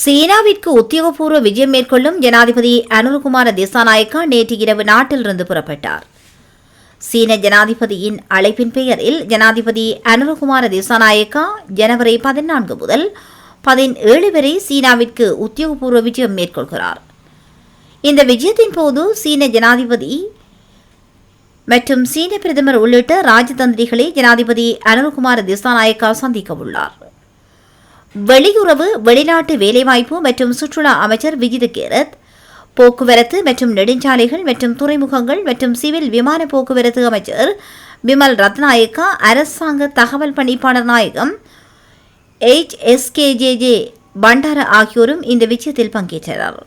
சீனாவிற்கு உத்தியோகபூர்வ விஜயம் மேற்கொள்ளும் ஜனாதிபதி அனுரகுமார திசாநாயக்கா நேற்று இரவு நாட்டிலிருந்து புறப்பட்டார். சீன ஜனாதிபதியின் அழைப்பின் பெயரில் ஜனாதிபதி அனுரகுமார திசாநாயக்கா ஜனவரி 14 முதல் 17 வரை சீனாவிற்கு உத்தியோகபூர்வ விஜயம் மேற்கொள்கிறார். இந்த விஜயத்தின் போது சீன ஜனாதிபதி மற்றும் சீன பிரதமர் உள்ளிட்ட ராஜதந்திரிகளை ஜனாதிபதி அனுரகுமார திசாநாயக்கா சந்திக்க உள்ளார். வெளியுறவு, வெளிநாட்டு வேலைவாய்ப்பு மற்றும் சுற்றுலா அமைச்சர் விஜித கேரத், போக்குவரத்து மற்றும் நெடுஞ்சாலைகள் மற்றும் துறைமுகங்கள் மற்றும் சிவில் விமான போக்குவரத்து அமைச்சர் பிமல் ரத்நாயக்கா, அரசாங்க தகவல் பணிப்பாளர் நாயகம் HSKJJ பண்டார ஆகியோரும் இந்த விஜயத்தில் பங்கேற்றனர்.